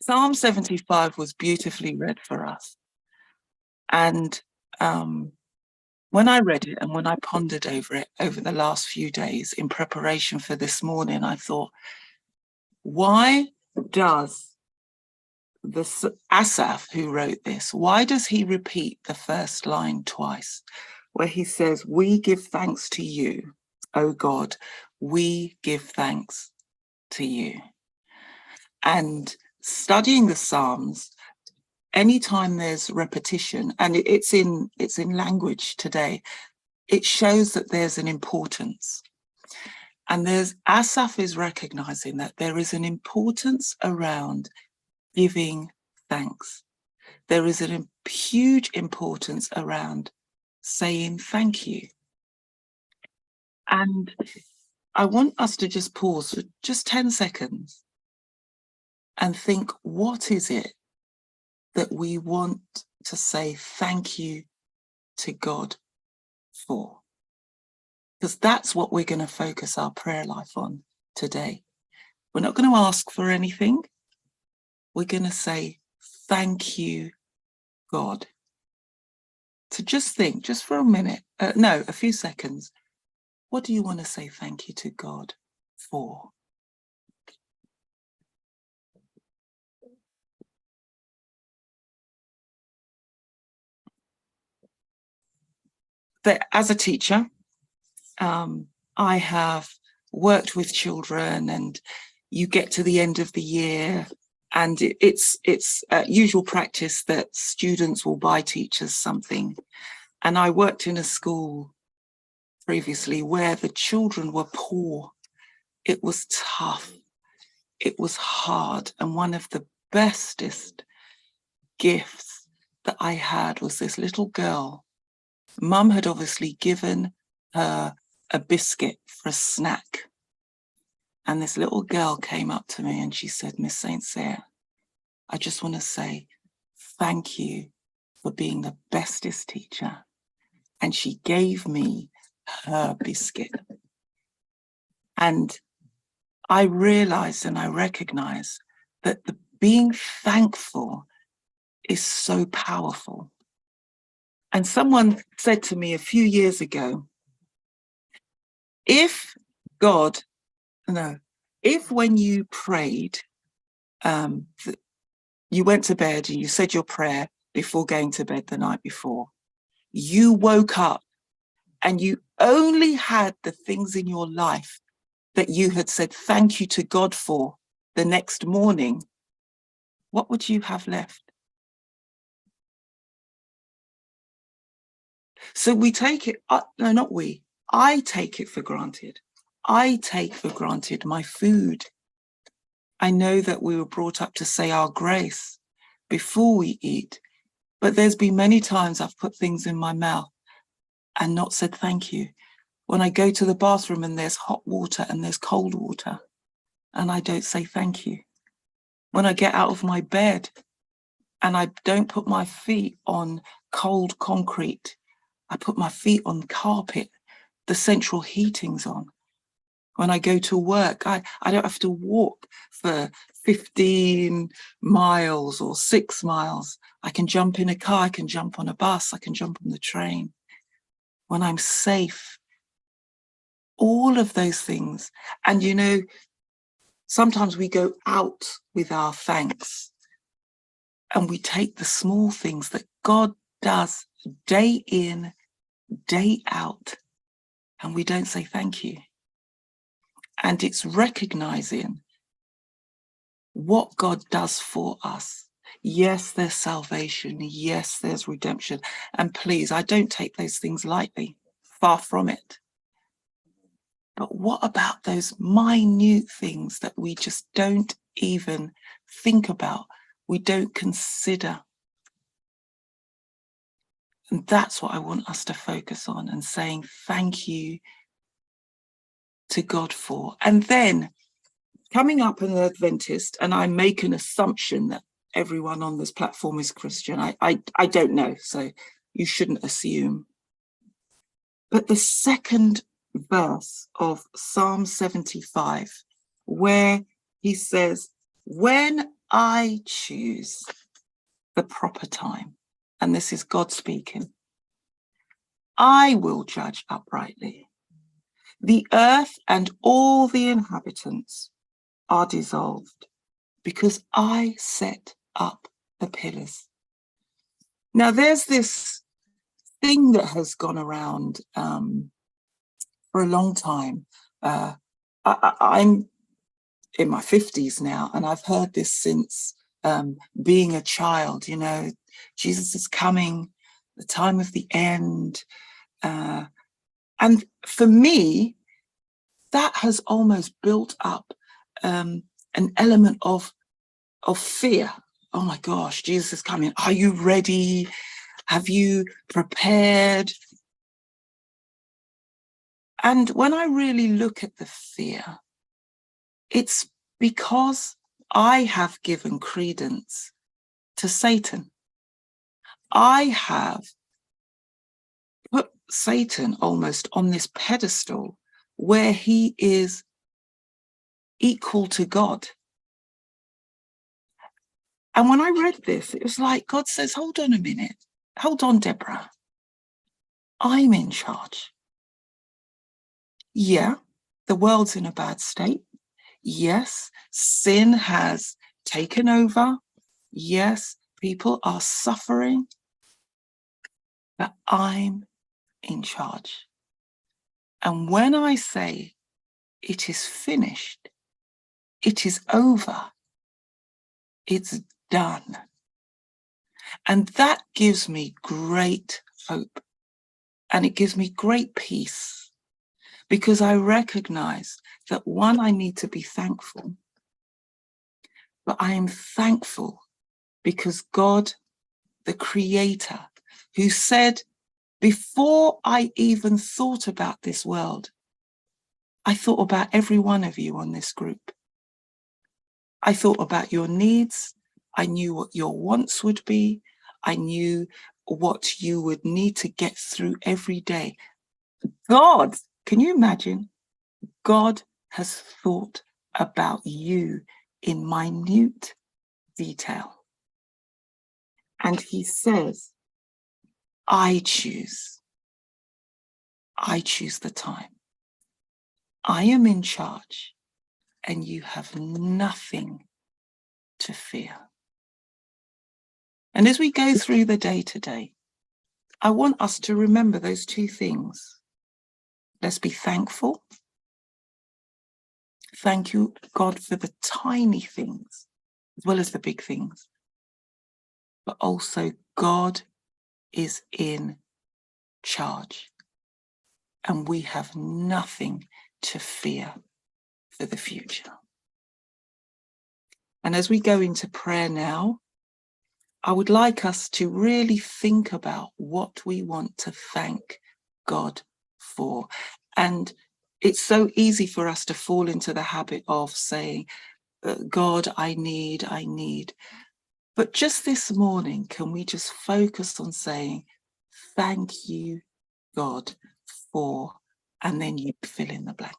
Psalm 75 was beautifully read for us. And when I read it and when I pondered over it over the last few days in preparation for this morning, I thought, why does Asaph, who wrote this, why does he repeat the first line twice, where he says, "We give thanks to you, O God, we give thanks to you"? And studying the Psalms, anytime there's repetition, and it's in language today, it shows that there's an importance. And Asaph is recognizing that there is an importance around giving thanks. There is a huge importance around saying thank you. And I want us to just pause for just 10 seconds and think, what is it that we want to say thank you to God for? Because that's what we're going to focus our prayer life on today. We're not going to ask for anything. We're going to say, thank you, God. So just think, just for a minute, a few seconds. What do you want to say thank you to God for? That as a teacher, I have worked with children, and you get to the end of the year, and it's usual practice that students will buy teachers something. And I worked in a school previously where the children were poor. It was tough. It was hard. And one of the bestest gifts that I had was this little girl. Mum had obviously given her a biscuit for a snack. And this little girl came up to me and she said, "Miss St. Cyr, I just want to say thank you for being the bestest teacher." And she gave me her biscuit. And I realized and I recognized that being thankful is so powerful. And someone said to me a few years ago, if when you prayed, you went to bed and you said your prayer before going to bed the night before, you woke up and you only had the things in your life that you had said thank you to God for the next morning, what would you have left? So we take it, no, not we, I take it for granted. I take for granted my food. I know that we were brought up to say our grace before we eat, but there's been many times I've put things in my mouth and not said thank you. When I go to the bathroom and there's hot water and there's cold water, and I don't say thank you. When I get out of my bed and I don't put my feet on cold concrete, I put my feet on carpet, the central heating's on. When I go to work, I don't have to walk for 15 miles or 6 miles. I can jump in a car, I can jump on a bus, I can jump on the train. When I'm safe, all of those things. And you know, sometimes we go out with our thanks and we take the small things that God does day in, day out, and we don't say thank you. And it's recognizing what God does for us. Yes, there's salvation. Yes, there's redemption. And please, I don't take those things lightly, far from it. But what about those minute things that we just don't even think about, we don't consider? And that's what I want us to focus on, and saying thank you to God for. And then coming up in the Adventist, and I make an assumption that everyone on this platform is Christian. I don't know, so you shouldn't assume. But the second verse of Psalm 75, where he says, "When I choose the proper time. And this is God speaking. I will judge uprightly. The earth and all the inhabitants are dissolved because I set up the pillars. Now, there's this thing that has gone around for a long time. I'm in my 50s now, and I've heard this since being a child. You know, Jesus is coming, the time of the end. And for me, that has almost built up an element of fear. Oh my gosh, Jesus is coming. Are you ready? Have you prepared? And when I really look at the fear, it's because I have given credence to Satan. I have put Satan almost on this pedestal where he is equal to God. And when I read this, it was like God says, hold on a minute. Hold on, Deborah. I'm in charge. Yeah, the world's in a bad state. Yes, sin has taken over. Yes, people are suffering. But I'm in charge. And when I say it is finished, it is over, it's done. And that gives me great hope. And it gives me great peace, because I recognize that, one, I need to be thankful. But I am thankful because God, the Creator, who said, before I even thought about this world, I thought about every one of you on this group. I thought about your needs. I knew what your wants would be. I knew what you would need to get through every day. God, can you imagine? God has thought about you in minute detail. And he says, I choose the time. I am in charge, and you have nothing to fear. And as we go through the day today, I want us to remember those two things. Let's be thankful. Thank you, God, for the tiny things as well as the big things. But also, God is in charge, and we have nothing to fear for the future. And as we go into prayer now, I would like us to really think about what we want to thank God for. And it's so easy for us to fall into the habit of saying, God, I need. But just this morning, can we just focus on saying, thank you, God, for, and then you fill in the blank.